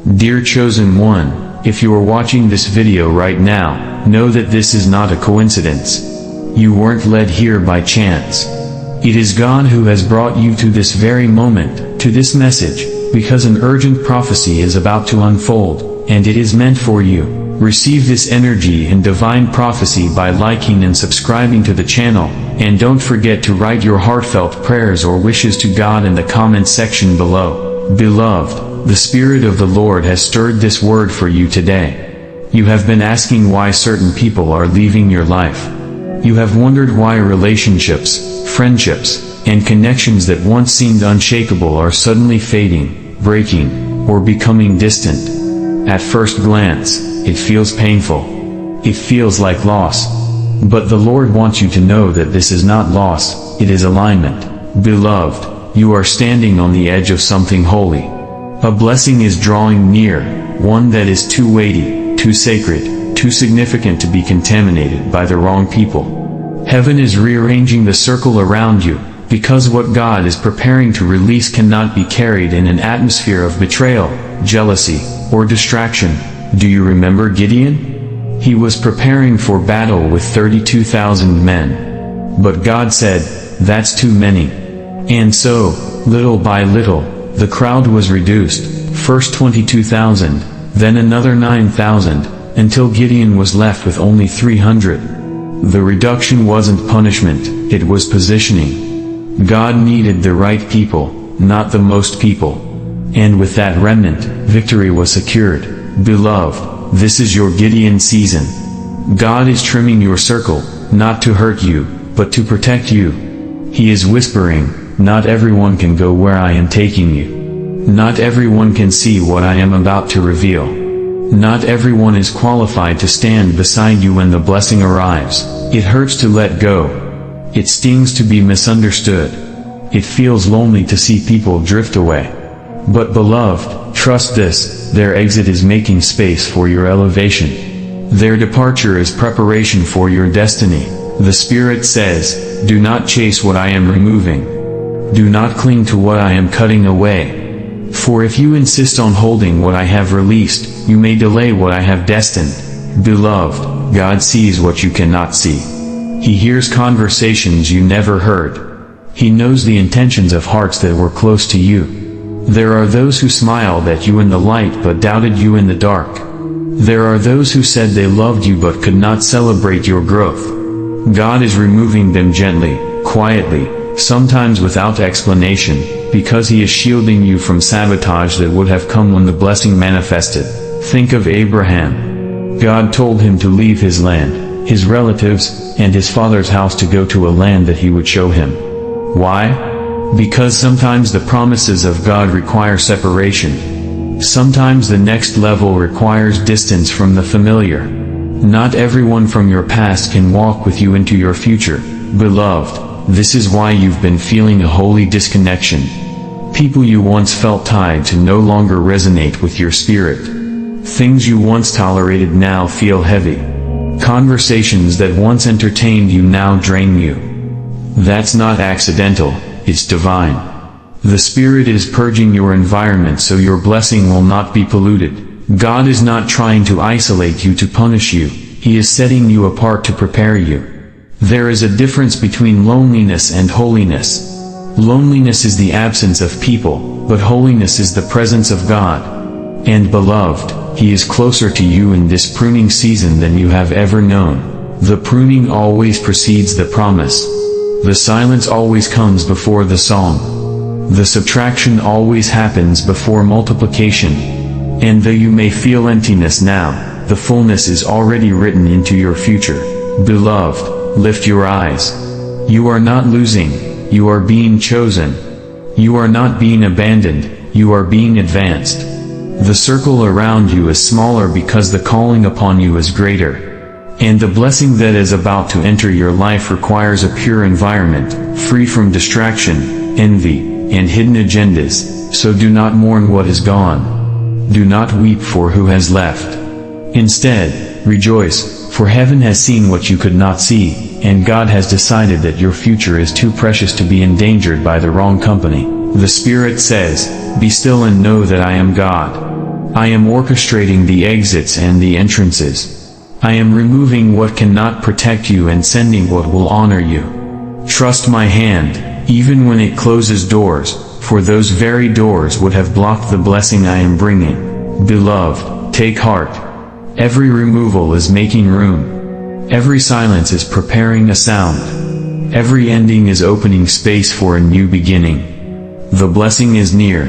Dear chosen one, if you are watching this video right now, know that this is not a coincidence. You weren't led here by chance. It is God who has brought you to this very moment, to this message, because an urgent prophecy is about to unfold, and it is meant for you. Receive this energy and divine prophecy by liking and subscribing to the channel, and don't forget to write your heartfelt prayers or wishes to God in the comments section below. Beloved, the Spirit of the Lord has stirred this word for you today. You have been asking why certain people are leaving your life. You have wondered why relationships, friendships, and connections that once seemed unshakable are suddenly fading, breaking, or becoming distant. At first glance, it feels painful. It feels like loss. But the Lord wants you to know that this is not loss, it is alignment. Beloved, you are standing on the edge of something holy. A blessing is drawing near, one that is too weighty, too sacred, too significant to be contaminated by the wrong people. Heaven is rearranging the circle around you, because what God is preparing to release cannot be carried in an atmosphere of betrayal, jealousy, or distraction. Do you remember Gideon? He was preparing for battle with 32,000 men. But God said, "That's too many." And so, little by little, the crowd was reduced, first 22,000, then another 9,000, until Gideon was left with only 300. The reduction wasn't punishment, it was positioning. God needed the right people, not the most people. And with that remnant, victory was secured. Beloved, this is your Gideon season. God is trimming your circle, not to hurt you, but to protect you. He is whispering, "Not everyone can go where I am taking you. Not everyone can see what I am about to reveal. Not everyone is qualified to stand beside you when the blessing arrives." It hurts to let go. It stings to be misunderstood. It feels lonely to see people drift away. But beloved, trust this, their exit is making space for your elevation. Their departure is preparation for your destiny. The Spirit says, "Do not chase what I am removing. Do not cling to what I am cutting away. For if you insist on holding what I have released, you may delay what I have destined." Beloved, God sees what you cannot see. He hears conversations you never heard. He knows the intentions of hearts that were close to you. There are those who smiled at you in the light but doubted you in the dark. There are those who said they loved you but could not celebrate your growth. God is removing them gently, quietly, sometimes without explanation, because He is shielding you from sabotage that would have come when the blessing manifested. Think of Abraham. God told him to leave his land, his relatives, and his father's house to go to a land that He would show him. Why? Because sometimes the promises of God require separation. Sometimes the next level requires distance from the familiar. Not everyone from your past can walk with you into your future. Beloved, this is why you've been feeling a holy disconnection. People you once felt tied to no longer resonate with your spirit. Things you once tolerated now feel heavy. Conversations that once entertained you now drain you. That's not accidental. It's divine. The Spirit is purging your environment so your blessing will not be polluted. God is not trying to isolate you to punish you. He is setting you apart to prepare you. There is a difference between loneliness and holiness. Loneliness is the absence of people, but holiness is the presence of God. And beloved, He is closer to you in this pruning season than you have ever known. The pruning always precedes the promise. The silence always comes before the song. The subtraction always happens before multiplication. And though you may feel emptiness now, the fullness is already written into your future. Beloved, lift your eyes. You are not losing, you are being chosen. You are not being abandoned, you are being advanced. The circle around you is smaller because the calling upon you is greater. And the blessing that is about to enter your life requires a pure environment, free from distraction, envy, and hidden agendas. So do not mourn what is gone. Do not weep for who has left. Instead, rejoice, for heaven has seen what you could not see, and God has decided that your future is too precious to be endangered by the wrong company. The Spirit says, "Be still and know that I am God." I am orchestrating the exits and the entrances. I am removing what cannot protect you and sending what will honor you. Trust my hand, even when it closes doors, for those very doors would have blocked the blessing I am bringing. Beloved, take heart. Every removal is making room. Every silence is preparing a sound. Every ending is opening space for a new beginning. The blessing is near.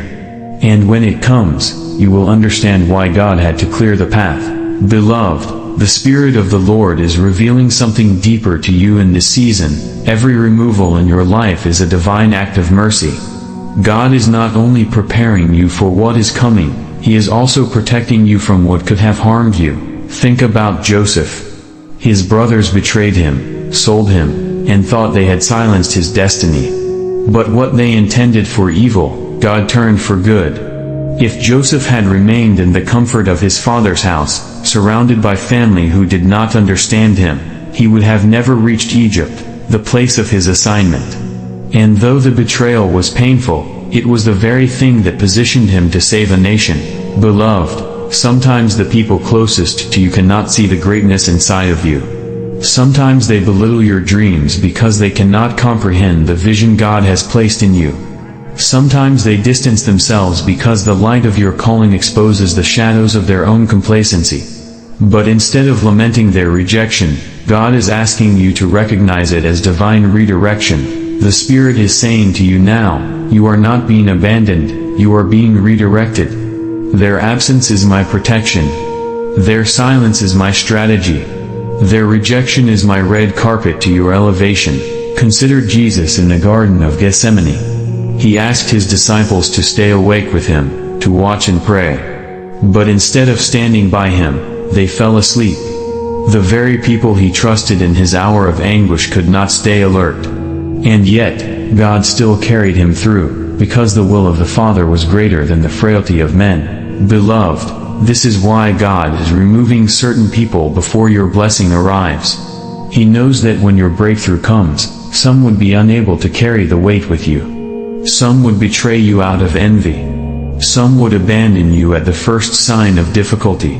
And when it comes, you will understand why God had to clear the path. Beloved, the Spirit of the Lord is revealing something deeper to you in this season. Every removal in your life is a divine act of mercy. God is not only preparing you for what is coming, He is also protecting you from what could have harmed you. Think about Joseph. His brothers betrayed him, sold him, and thought they had silenced his destiny. But what they intended for evil, God turned for good. If Joseph had remained in the comfort of his father's house, surrounded by family who did not understand him, he would have never reached Egypt, the place of his assignment. And though the betrayal was painful, it was the very thing that positioned him to save a nation. Beloved, sometimes the people closest to you cannot see the greatness inside of you. Sometimes they belittle your dreams because they cannot comprehend the vision God has placed in you. Sometimes they distance themselves because the light of your calling exposes the shadows of their own complacency. But instead of lamenting their rejection, God is asking you to recognize it as divine redirection. The Spirit is saying to you now, you are not being abandoned, you are being redirected. Their absence is my protection. Their silence is my strategy. Their rejection is my red carpet to your elevation. Consider Jesus in the Garden of Gethsemane. He asked his disciples to stay awake with him, to watch and pray. But instead of standing by him, they fell asleep. The very people he trusted in his hour of anguish could not stay alert. And yet, God still carried him through, because the will of the Father was greater than the frailty of men. Beloved, this is why God is removing certain people before your blessing arrives. He knows that when your breakthrough comes, some would be unable to carry the weight with you. Some would betray you out of envy. Some would abandon you at the first sign of difficulty.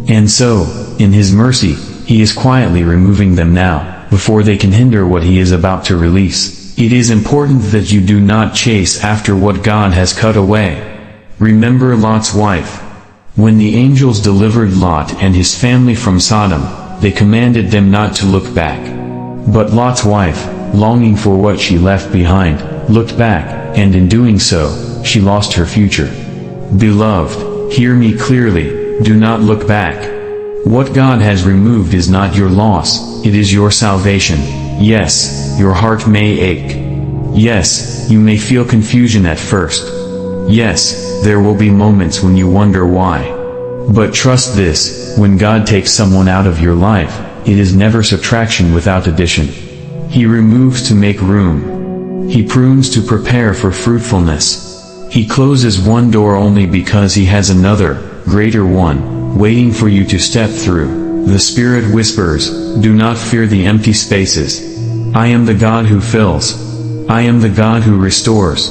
And so, in His mercy, He is quietly removing them now, before they can hinder what He is about to release. It is important that you do not chase after what God has cut away. Remember Lot's wife. When the angels delivered Lot and his family from Sodom, they commanded them not to look back. But Lot's wife, longing for what she left behind, looked back, and in doing so, she lost her future. Beloved, hear me clearly, do not look back. What God has removed is not your loss, it is your salvation. Yes, your heart may ache. Yes, you may feel confusion at first. Yes, there will be moments when you wonder why. But trust this, when God takes someone out of your life, it is never subtraction without addition. He removes to make room. He prunes to prepare for fruitfulness. He closes one door only because He has another, greater one, waiting for you to step through. The Spirit whispers, do not fear the empty spaces. I am the God who fills. I am the God who restores.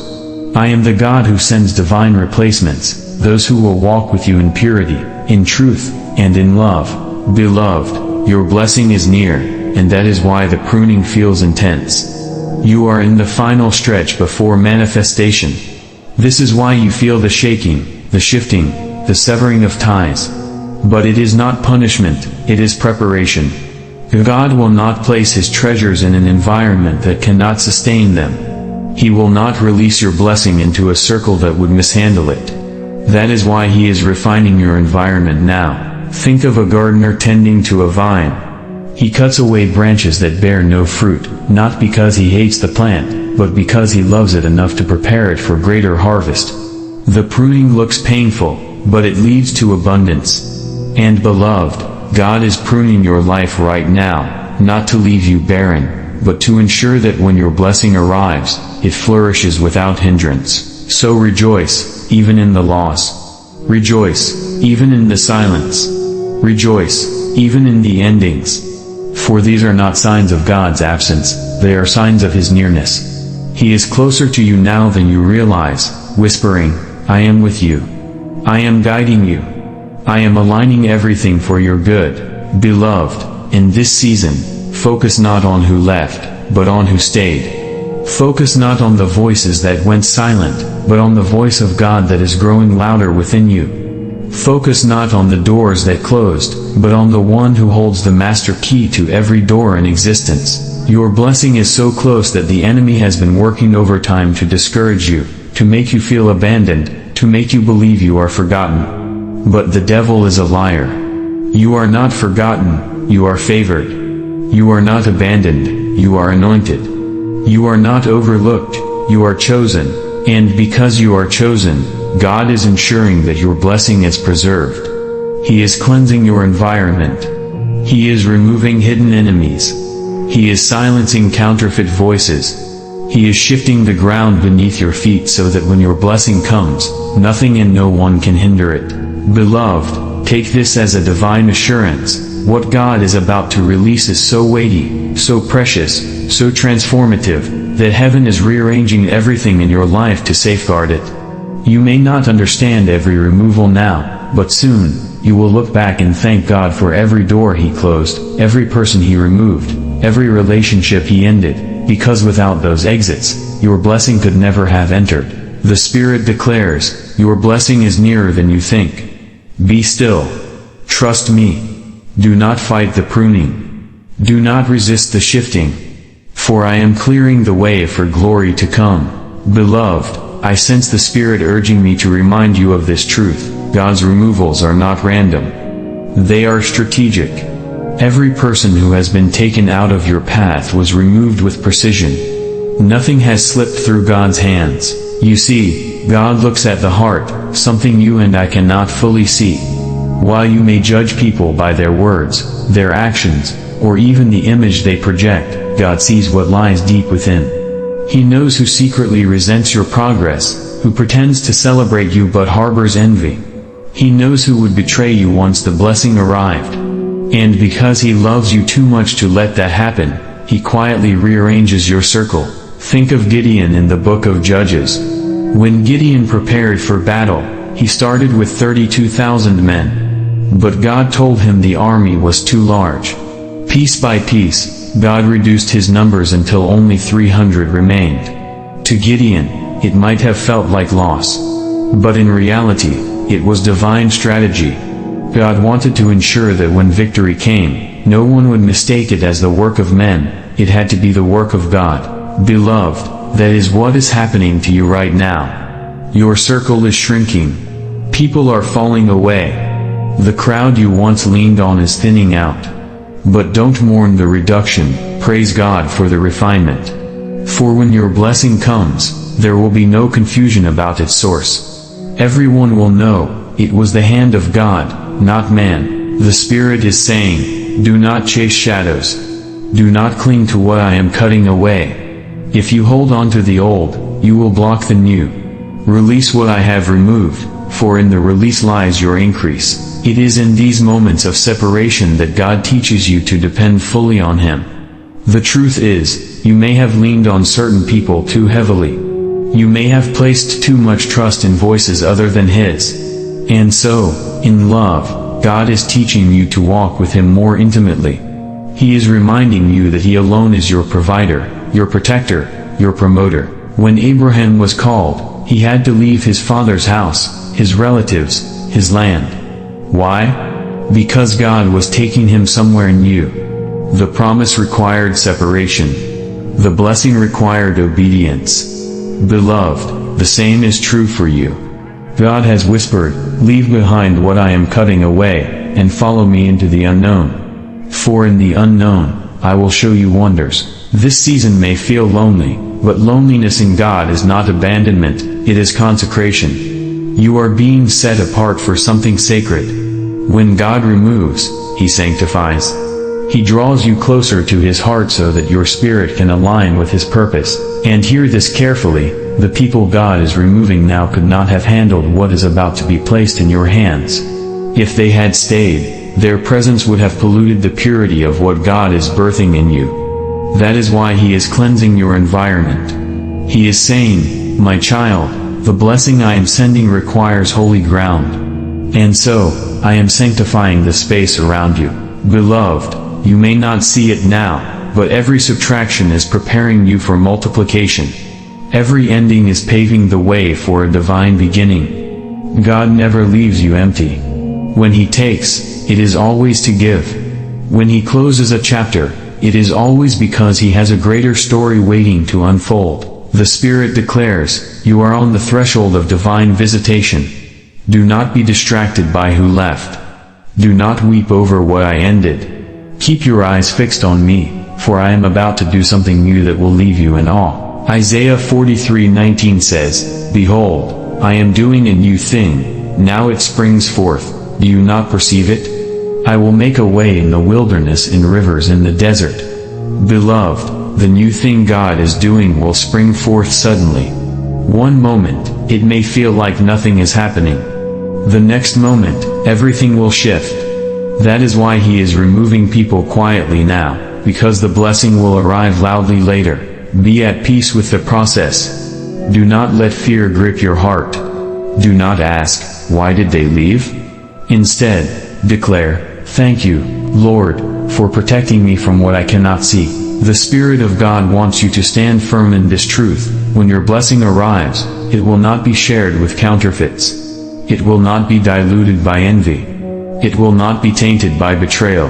I am the God who sends divine replacements, those who will walk with you in purity, in truth, and in love. Beloved, your blessing is near, and that is why the pruning feels intense. You are in the final stretch before manifestation. This is why you feel the shaking, the shifting, the severing of ties. But it is not punishment, it is preparation. God will not place His treasures in an environment that cannot sustain them. He will not release your blessing into a circle that would mishandle it. That is why He is refining your environment now. Think of a gardener tending to a vine. He cuts away branches that bear no fruit, not because he hates the plant, but because he loves it enough to prepare it for greater harvest. The pruning looks painful, but it leads to abundance. And beloved, God is pruning your life right now, not to leave you barren, but to ensure that when your blessing arrives, it flourishes without hindrance. So rejoice, even in the loss. Rejoice, even in the silence. Rejoice, even in the endings. For these are not signs of God's absence, they are signs of His nearness. He is closer to you now than you realize, whispering, I am with you. I am guiding you. I am aligning everything for your good. Beloved, in this season, focus not on who left, but on who stayed. Focus not on the voices that went silent, but on the voice of God that is growing louder within you. Focus not on the doors that closed, but on the one who holds the master key to every door in existence. Your blessing is so close that the enemy has been working overtime to discourage you, to make you feel abandoned, to make you believe you are forgotten. But the devil is a liar. You are not forgotten, you are favored. You are not abandoned, you are anointed. You are not overlooked, you are chosen. And because you are chosen, God is ensuring that your blessing is preserved. He is cleansing your environment. He is removing hidden enemies. He is silencing counterfeit voices. He is shifting the ground beneath your feet so that when your blessing comes, nothing and no one can hinder it. Beloved, take this as a divine assurance. What God is about to release is so weighty, so precious, so transformative, that heaven is rearranging everything in your life to safeguard it. You may not understand every removal now, but soon, you will look back and thank God for every door He closed, every person He removed, every relationship He ended, because without those exits, your blessing could never have entered. The Spirit declares, your blessing is nearer than you think. Be still. Trust me. Do not fight the pruning. Do not resist the shifting. For I am clearing the way for glory to come. Beloved, I sense the Spirit urging me to remind you of this truth. God's removals are not random. They are strategic. Every person who has been taken out of your path was removed with precision. Nothing has slipped through God's hands. You see, God looks at the heart, something you and I cannot fully see. While you may judge people by their words, their actions, or even the image they project, God sees what lies deep within. He knows who secretly resents your progress, who pretends to celebrate you but harbors envy. He knows who would betray you once the blessing arrived. And because He loves you too much to let that happen, He quietly rearranges your circle. Think of Gideon in the book of Judges. When Gideon prepared for battle, he started with 32,000 men. But God told him the army was too large. Piece by piece, God reduced his numbers until only 300 remained. To Gideon, it might have felt like loss. But in reality, it was divine strategy. God wanted to ensure that when victory came, no one would mistake it as the work of men. It had to be the work of God. Beloved, that is what is happening to you right now. Your circle is shrinking. People are falling away. The crowd you once leaned on is thinning out. But don't mourn the reduction, praise God for the refinement. For when your blessing comes, there will be no confusion about its source. Everyone will know, it was the hand of God, not man. The Spirit is saying, do not chase shadows. Do not cling to what I am cutting away. If you hold on to the old, you will block the new. Release what I have removed, for in the release lies your increase. It is in these moments of separation that God teaches you to depend fully on Him. The truth is, you may have leaned on certain people too heavily. You may have placed too much trust in voices other than His. And so, in love, God is teaching you to walk with Him more intimately. He is reminding you that He alone is your provider, your protector, your promoter. When Abraham was called, he had to leave his father's house, his relatives, his land. Why? Because God was taking him somewhere new. The promise required separation. The blessing required obedience. Beloved, the same is true for you. God has whispered, leave behind what I am cutting away, and follow me into the unknown. For in the unknown, I will show you wonders. This season may feel lonely, but loneliness in God is not abandonment, it is consecration. You are being set apart for something sacred. When God removes, He sanctifies. He draws you closer to His heart so that your spirit can align with His purpose. And hear this carefully, the people God is removing now could not have handled what is about to be placed in your hands. If they had stayed, their presence would have polluted the purity of what God is birthing in you. That is why He is cleansing your environment. He is saying, my child, the blessing I am sending requires holy ground. And so, I am sanctifying the space around you. Beloved, you may not see it now, but every subtraction is preparing you for multiplication. Every ending is paving the way for a divine beginning. God never leaves you empty. When He takes, it is always to give. When He closes a chapter, it is always because He has a greater story waiting to unfold. The Spirit declares, you are on the threshold of divine visitation. Do not be distracted by who left. Do not weep over what I ended. Keep your eyes fixed on me, for I am about to do something new that will leave you in awe. Isaiah 43:19 says, Behold, I am doing a new thing, now it springs forth, do you not perceive it? I will make a way in the wilderness and rivers in the desert. Beloved, the new thing God is doing will spring forth suddenly. One moment, it may feel like nothing is happening. The next moment, everything will shift. That is why He is removing people quietly now, because the blessing will arrive loudly later. Be at peace with the process. Do not let fear grip your heart. Do not ask, why did they leave? Instead, declare, thank you, Lord, for protecting me from what I cannot see. The Spirit of God wants you to stand firm in this truth. When your blessing arrives, it will not be shared with counterfeits. It will not be diluted by envy. It will not be tainted by betrayal.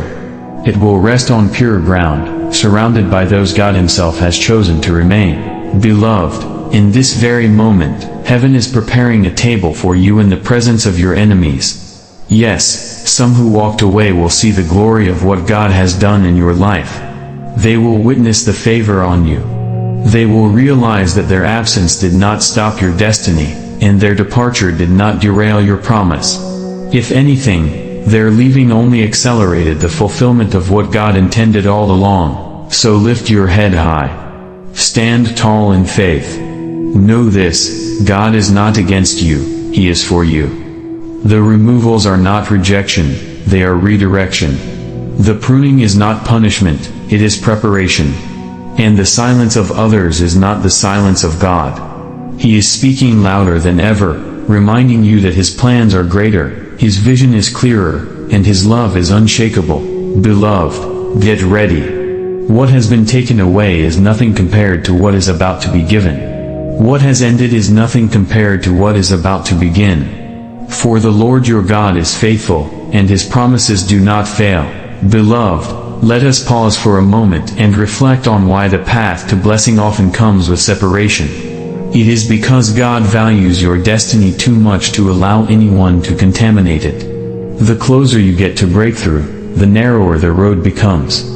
It will rest on pure ground, surrounded by those God Himself has chosen to remain. Beloved, in this very moment, heaven is preparing a table for you in the presence of your enemies. Yes, some who walked away will see the glory of what God has done in your life. They will witness the favor on you. They will realize that their absence did not stop your destiny, and their departure did not derail your promise. If anything, their leaving only accelerated the fulfillment of what God intended all along. So lift your head high. Stand tall in faith. Know this, God is not against you, He is for you. The removals are not rejection, they are redirection. The pruning is not punishment, it is preparation. And the silence of others is not the silence of God. He is speaking louder than ever, reminding you that His plans are greater, His vision is clearer, and His love is unshakable. Beloved, get ready. What has been taken away is nothing compared to what is about to be given. What has ended is nothing compared to what is about to begin. For the Lord your God is faithful, and His promises do not fail. Beloved, let us pause for a moment and reflect on why the path to blessing often comes with separation. It is because God values your destiny too much to allow anyone to contaminate it. The closer you get to breakthrough, the narrower the road becomes.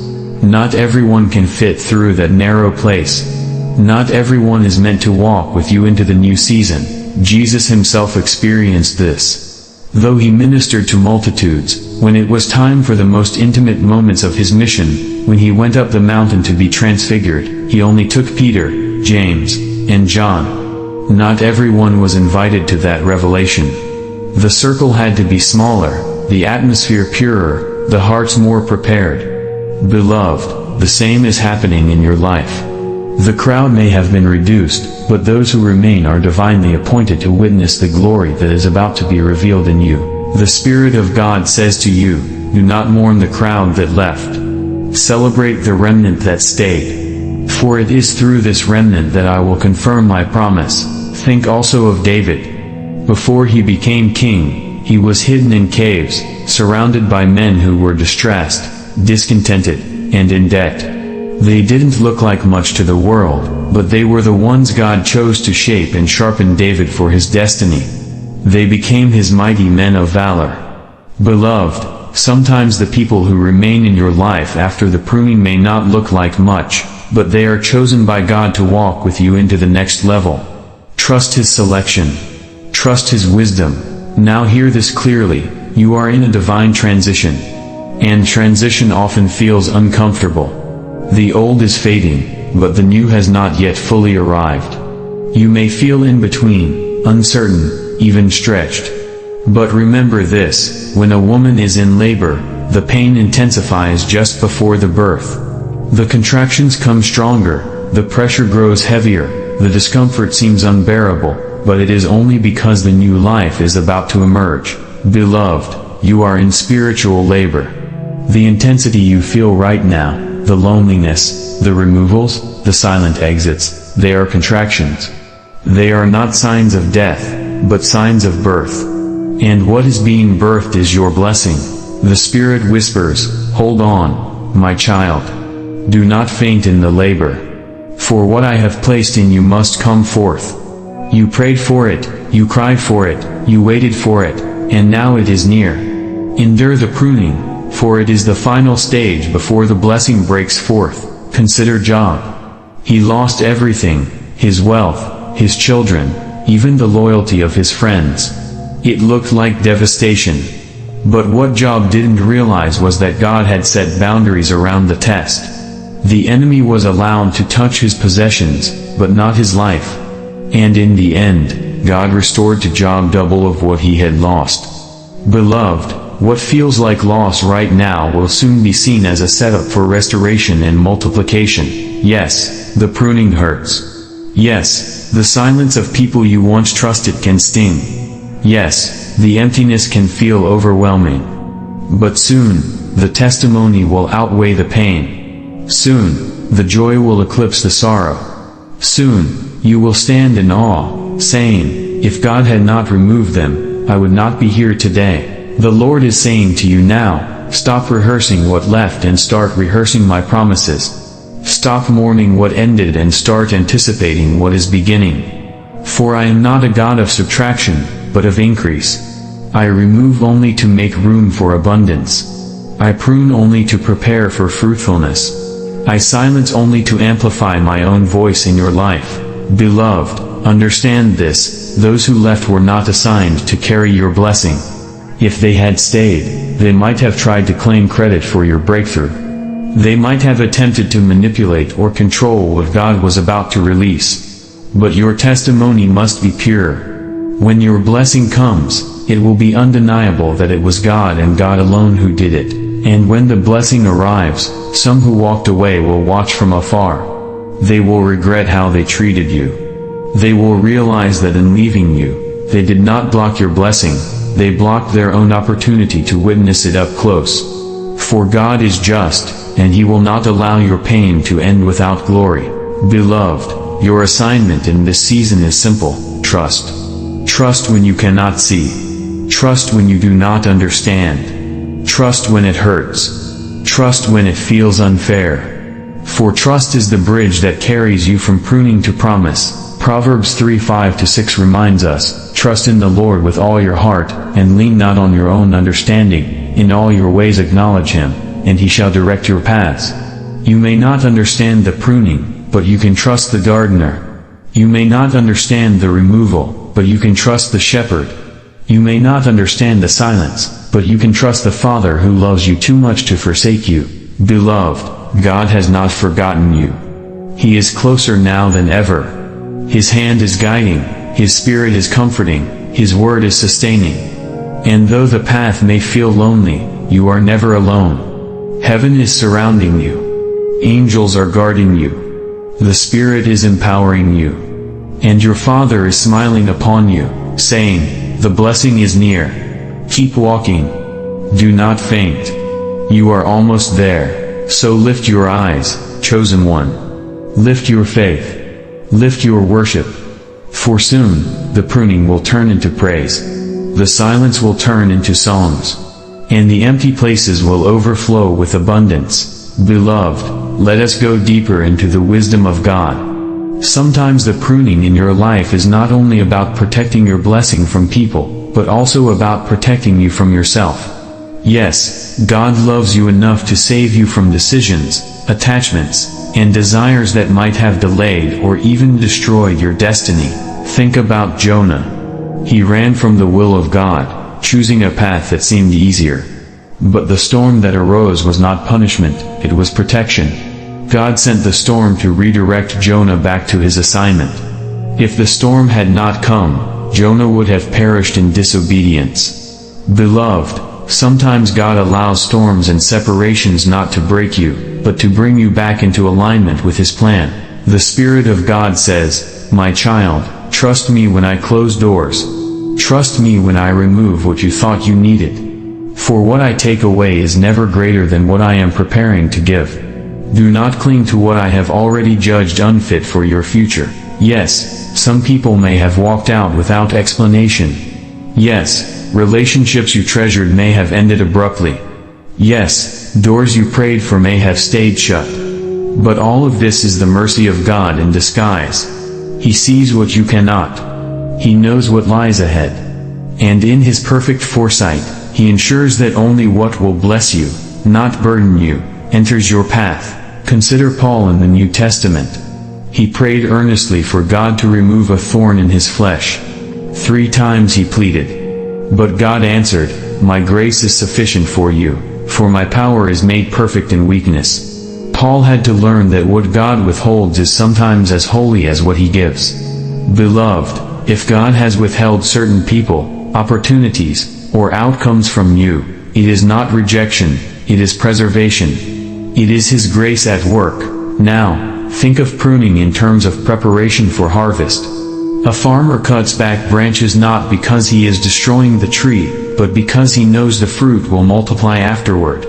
Not everyone can fit through that narrow place. Not everyone is meant to walk with you into the new season. Jesus Himself experienced this. Though He ministered to multitudes, when it was time for the most intimate moments of His mission, when He went up the mountain to be transfigured, He only took Peter, James, and John. Not everyone was invited to that revelation. The circle had to be smaller, the atmosphere purer, the hearts more prepared. Beloved, the same is happening in your life. The crowd may have been reduced, but those who remain are divinely appointed to witness the glory that is about to be revealed in you. The Spirit of God says to you, do not mourn the crowd that left. Celebrate the remnant that stayed. For it is through this remnant that I will confirm my promise. Think also of David. Before he became king, he was hidden in caves, surrounded by men who were distressed, discontented, and in debt. They didn't look like much to the world, but they were the ones God chose to shape and sharpen David for his destiny. They became His mighty men of valor. Beloved, sometimes the people who remain in your life after the pruning may not look like much, but they are chosen by God to walk with you into the next level. Trust His selection. Trust His wisdom. Now hear this clearly, you are in a divine transition. And transition often feels uncomfortable. The old is fading, but the new has not yet fully arrived. You may feel in between, uncertain, even stretched. But remember this, when a woman is in labor, the pain intensifies just before the birth. The contractions come stronger, the pressure grows heavier, the discomfort seems unbearable, but it is only because the new life is about to emerge. Beloved, you are in spiritual labor. The intensity you feel right now, the loneliness, the removals, the silent exits, they are contractions. They are not signs of death, but signs of birth. And what is being birthed is your blessing. The Spirit whispers, "Hold on, my child. Do not faint in the labor. For what I have placed in you must come forth. You prayed for it, you cried for it, you waited for it, and now it is near. Endure the pruning, for it is the final stage before the blessing breaks forth." Consider Job. He lost everything, his wealth, his children, even the loyalty of his friends. It looked like devastation. But what Job didn't realize was that God had set boundaries around the test. The enemy was allowed to touch his possessions, but not his life. And in the end, God restored to Job double of what he had lost. Beloved, what feels like loss right now will soon be seen as a setup for restoration and multiplication. Yes, the pruning hurts. Yes, the silence of people you once trusted can sting. Yes, the emptiness can feel overwhelming. But soon, the testimony will outweigh the pain. Soon, the joy will eclipse the sorrow. Soon, you will stand in awe, saying, "If God had not removed them, I would not be here today." The Lord is saying to you now, stop rehearsing what left and start rehearsing my promises. Stop mourning what ended and start anticipating what is beginning. For I am not a God of subtraction, but of increase. I remove only to make room for abundance. I prune only to prepare for fruitfulness. I silence only to amplify my own voice in your life. Beloved, understand this, those who left were not assigned to carry your blessing. If they had stayed, they might have tried to claim credit for your breakthrough. They might have attempted to manipulate or control what God was about to release. But your testimony must be pure. When your blessing comes, it will be undeniable that it was God and God alone who did it. And when the blessing arrives, some who walked away will watch from afar. They will regret how they treated you. They will realize that in leaving you, they did not block your blessing, they blocked their own opportunity to witness it up close. For God is just, and He will not allow your pain to end without glory. Beloved, your assignment in this season is simple: trust. Trust when you cannot see. Trust when you do not understand. Trust when it hurts. Trust when it feels unfair. For trust is the bridge that carries you from pruning to promise. Proverbs 3:5-6 reminds us, "Trust in the Lord with all your heart, and lean not on your own understanding. In all your ways acknowledge Him, and He shall direct your paths." You may not understand the pruning, but you can trust the gardener. You may not understand the removal, but you can trust the shepherd. You may not understand the silence, but you can trust the Father who loves you too much to forsake you. Beloved, God has not forgotten you. He is closer now than ever. His hand is guiding, His Spirit is comforting, His word is sustaining. And though the path may feel lonely, you are never alone. Heaven is surrounding you. Angels are guarding you. The Spirit is empowering you. And your Father is smiling upon you, saying, "The blessing is near. Keep walking. Do not faint. You are almost there." So lift your eyes, chosen one. Lift your faith. Lift your worship. For soon, the pruning will turn into praise. The silence will turn into songs. And the empty places will overflow with abundance. Beloved, let us go deeper into the wisdom of God. Sometimes the pruning in your life is not only about protecting your blessing from people, but also about protecting you from yourself. Yes, God loves you enough to save you from decisions, attachments, and desires that might have delayed or even destroyed your destiny. Think about Jonah. He ran from the will of God, choosing a path that seemed easier. But the storm that arose was not punishment, it was protection. God sent the storm to redirect Jonah back to his assignment. If the storm had not come, Jonah would have perished in disobedience. Beloved, sometimes God allows storms and separations not to break you, but to bring you back into alignment with His plan. The Spirit of God says, "My child, Trust me when I close doors. Trust me when I remove what you thought you needed. For what I take away is never greater than what I am preparing to give. Do not cling to what I have already judged unfit for your future. Yes, some people may have walked out without explanation. Yes, relationships you treasured may have ended abruptly. Yes, doors you prayed for may have stayed shut. But all of this is the mercy of God in disguise. He sees what you cannot. He knows what lies ahead. And in His perfect foresight, He ensures that only what will bless you, not burden you, enters your path. Consider Paul in the New Testament. He prayed earnestly for God to remove a thorn in his flesh. 3 times he pleaded. But God answered, "My grace is sufficient for you, for my power is made perfect in weakness." Paul had to learn that what God withholds is sometimes as holy as what He gives. Beloved, if God has withheld certain people, opportunities, or outcomes from you, it is not rejection, it is preservation. It is His grace at work. Now, think of pruning in terms of preparation for harvest. A farmer cuts back branches not because he is destroying the tree, but because he knows the fruit will multiply afterward.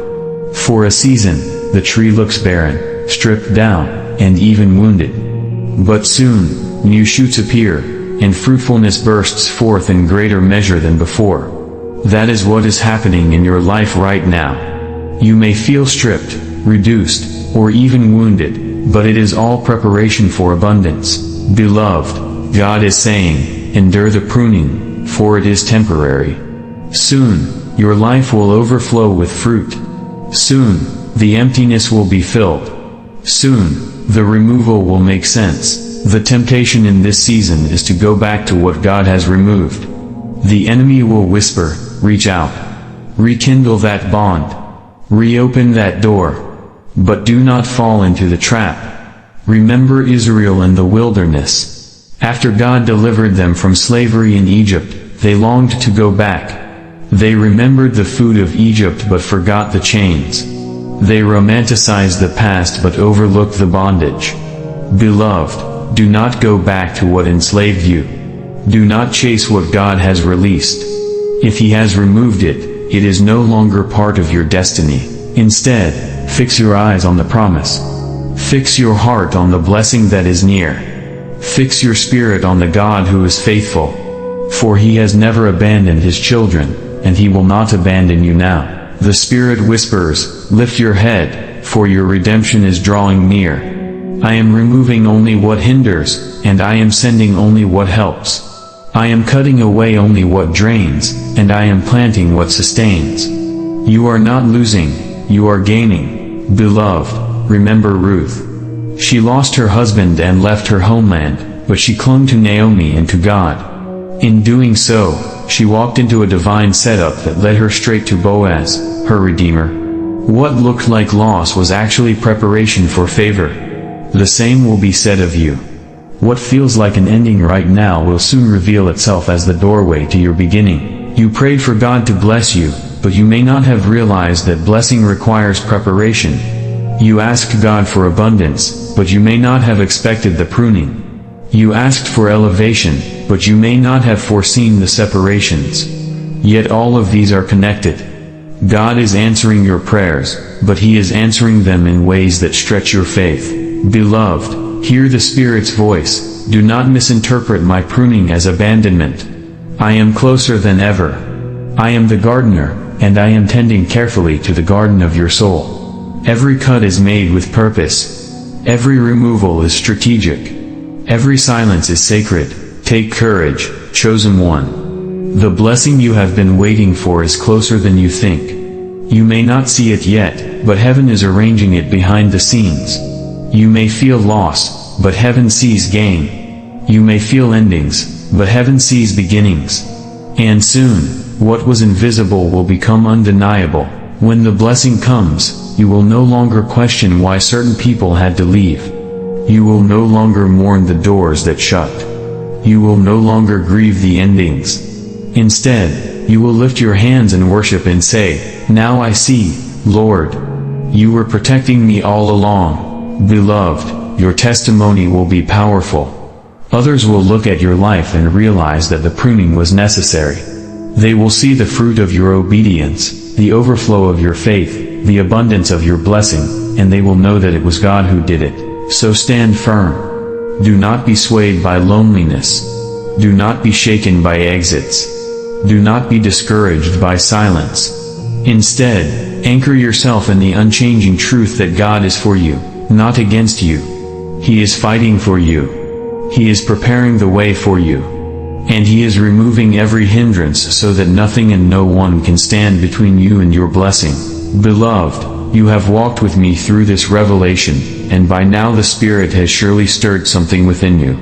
For a season, the tree looks barren, stripped down, and even wounded. But soon, new shoots appear, and fruitfulness bursts forth in greater measure than before. That is what is happening in your life right now. You may feel stripped, reduced, or even wounded, but it is all preparation for abundance. Beloved, God is saying, endure the pruning, for it is temporary. Soon, your life will overflow with fruit. Soon, the emptiness will be filled. Soon, the removal will make sense. The temptation in this season is to go back to what God has removed. The enemy will whisper, reach out. Rekindle that bond. Reopen that door. But do not fall into the trap. Remember Israel in the wilderness. After God delivered them from slavery in Egypt, they longed to go back. They remembered the food of Egypt but forgot the chains. They romanticized the past but overlooked the bondage. Beloved, do not go back to what enslaved you. Do not chase what God has released. If He has removed it, it is no longer part of your destiny. Instead, fix your eyes on the promise. Fix your heart on the blessing that is near. Fix your spirit on the God who is faithful. For He has never abandoned His children, and He will not abandon you now. The Spirit whispers, lift your head, for your redemption is drawing near. I am removing only what hinders, and I am sending only what helps. I am cutting away only what drains, and I am planting what sustains. You are not losing, you are gaining. Beloved, remember Ruth. She lost her husband and left her homeland, but she clung to Naomi and to God. In doing so, she walked into a divine setup that led her straight to Boaz, her Redeemer. What looked like loss was actually preparation for favor. The same will be said of you. What feels like an ending right now will soon reveal itself as the doorway to your beginning. You prayed for God to bless you, but you may not have realized that blessing requires preparation. You asked God for abundance, but you may not have expected the pruning. You asked for elevation, but you may not have foreseen the separations. Yet all of these are connected. God is answering your prayers, but He is answering them in ways that stretch your faith. Beloved, hear the Spirit's voice. Do not misinterpret my pruning as abandonment. I am closer than ever. I am the gardener, and I am tending carefully to the garden of your soul. Every cut is made with purpose. Every removal is strategic. Every silence is sacred. Take courage, chosen one. The blessing you have been waiting for is closer than you think. You may not see it yet, but heaven is arranging it behind the scenes. You may feel loss, but heaven sees gain. You may feel endings, but heaven sees beginnings. And soon, what was invisible will become undeniable. When the blessing comes, you will no longer question why certain people had to leave. You will no longer mourn the doors that shut. You will no longer grieve the endings. Instead, you will lift your hands in worship and say, "Now I see, Lord. You were protecting me all along." Beloved, your testimony will be powerful. Others will look at your life and realize that the pruning was necessary. They will see the fruit of your obedience, the overflow of your faith, the abundance of your blessing, and they will know that it was God who did it. So stand firm. Do not be swayed by loneliness. Do not be shaken by exits. Do not be discouraged by silence. Instead, anchor yourself in the unchanging truth that God is for you, not against you. He is fighting for you. He is preparing the way for you. And He is removing every hindrance so that nothing and no one can stand between you and your blessing. Beloved, you have walked with me through this revelation, and by now the Spirit has surely stirred something within you.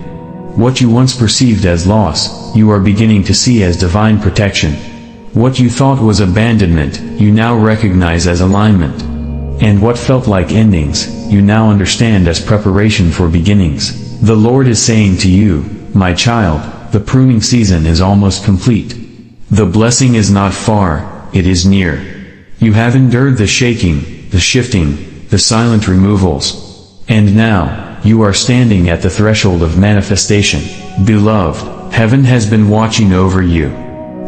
What you once perceived as loss, you are beginning to see as divine protection. What you thought was abandonment, you now recognize as alignment. And what felt like endings, you now understand as preparation for beginnings. The Lord is saying to you, my child, the pruning season is almost complete. The blessing is not far, it is near. You have endured the shaking, the shifting, the silent removals. And now, you are standing at the threshold of manifestation. Beloved, heaven has been watching over you.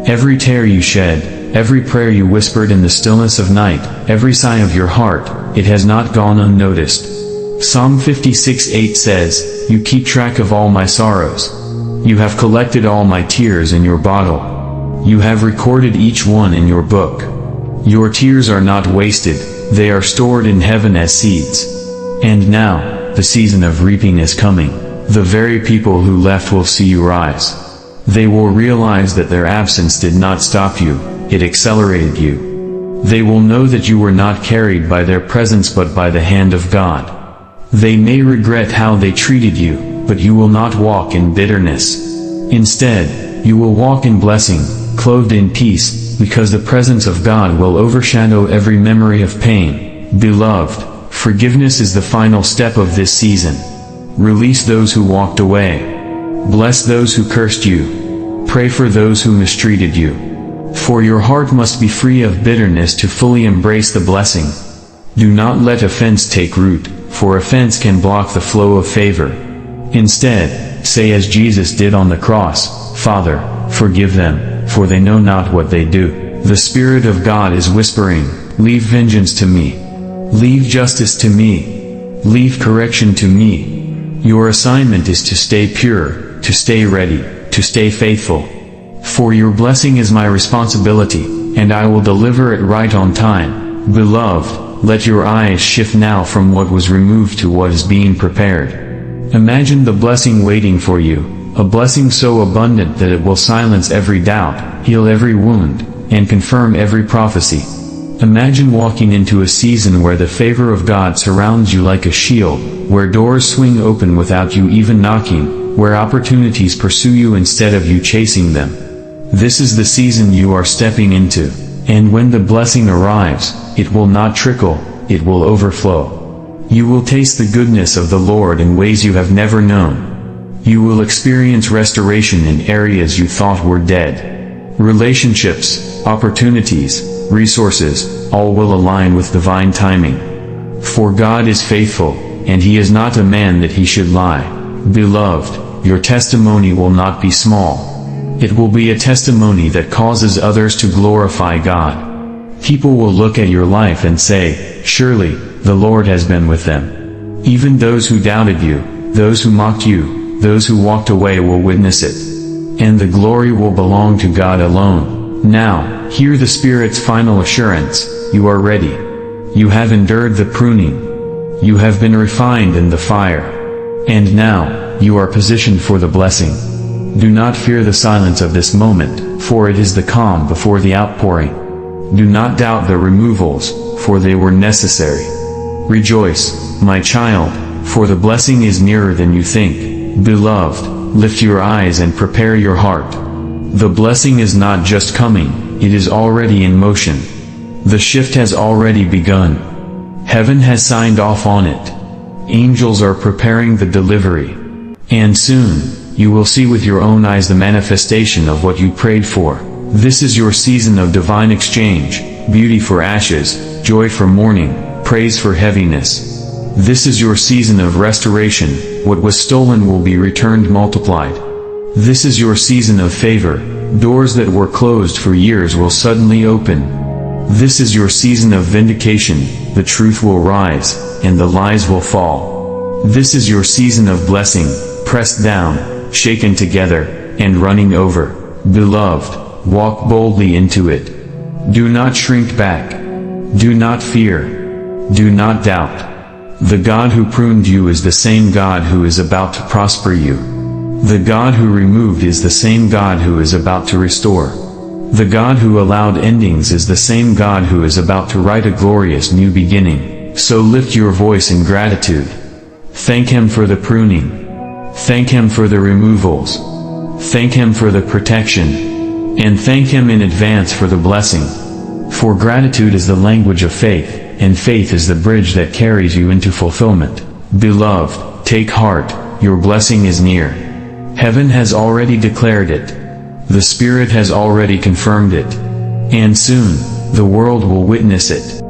Every tear you shed, every prayer you whispered in the stillness of night, every sigh of your heart, it has not gone unnoticed. Psalm 56:8 says, you keep track of all my sorrows. You have collected all my tears in your bottle. You have recorded each one in your book. Your tears are not wasted, they are stored in heaven as seeds. And now, the season of reaping is coming. The very people who left will see you rise. They will realize that their absence did not stop you, it accelerated you. They will know that you were not carried by their presence but by the hand of God. They may regret how they treated you, but you will not walk in bitterness. Instead, you will walk in blessing, clothed in peace, because the presence of God will overshadow every memory of pain. Beloved, forgiveness is the final step of this season. Release those who walked away. Bless those who cursed you. Pray for those who mistreated you. For your heart must be free of bitterness to fully embrace the blessing. Do not let offense take root, for offense can block the flow of favor. Instead, say as Jesus did on the cross, Father, forgive them, for they know not what they do. The Spirit of God is whispering, leave vengeance to me. Leave justice to me. Leave correction to me. Your assignment is to stay pure, to stay ready, to stay faithful. For your blessing is my responsibility, and I will deliver it right on time. Beloved, let your eyes shift now from what was removed to what is being prepared. Imagine the blessing waiting for you, a blessing so abundant that it will silence every doubt, heal every wound, and confirm every prophecy. Imagine walking into a season where the favor of God surrounds you like a shield, where doors swing open without you even knocking, where opportunities pursue you instead of you chasing them. This is the season you are stepping into, and when the blessing arrives, it will not trickle, it will overflow. You will taste the goodness of the Lord in ways you have never known. You will experience restoration in areas you thought were dead. Relationships, opportunities, resources, all will align with divine timing. For God is faithful, and He is not a man that He should lie. Beloved, your testimony will not be small. It will be a testimony that causes others to glorify God. People will look at your life and say, surely, the Lord has been with them. Even those who doubted you, those who mocked you, those who walked away will witness it. And the glory will belong to God alone. Now, hear the Spirit's final assurance, you are ready. You have endured the pruning. You have been refined in the fire. And now, you are positioned for the blessing. Do not fear the silence of this moment, for it is the calm before the outpouring. Do not doubt the removals, for they were necessary. Rejoice, my child, for the blessing is nearer than you think. Beloved, lift your eyes and prepare your heart. The blessing is not just coming, it is already in motion. The shift has already begun. Heaven has signed off on it. Angels are preparing the delivery. And soon, you will see with your own eyes the manifestation of what you prayed for. This is your season of divine exchange, beauty for ashes, joy for mourning, praise for heaviness. This is your season of restoration, what was stolen will be returned multiplied. This is your season of favor. Doors that were closed for years will suddenly open. This is your season of vindication. The truth will rise, and the lies will fall. This is your season of blessing, pressed down, shaken together, and running over. Beloved, walk boldly into it. Do not shrink back. Do not fear. Do not doubt. The God who pruned you is the same God who is about to prosper you. The God who removed is the same God who is about to restore. The God who allowed endings is the same God who is about to write a glorious new beginning. So lift your voice in gratitude. Thank Him for the pruning. Thank Him for the removals. Thank Him for the protection. And thank Him in advance for the blessing. For gratitude is the language of faith, and faith is the bridge that carries you into fulfillment. Beloved, take heart, your blessing is near. Heaven has already declared it. The Spirit has already confirmed it. And soon, the world will witness it.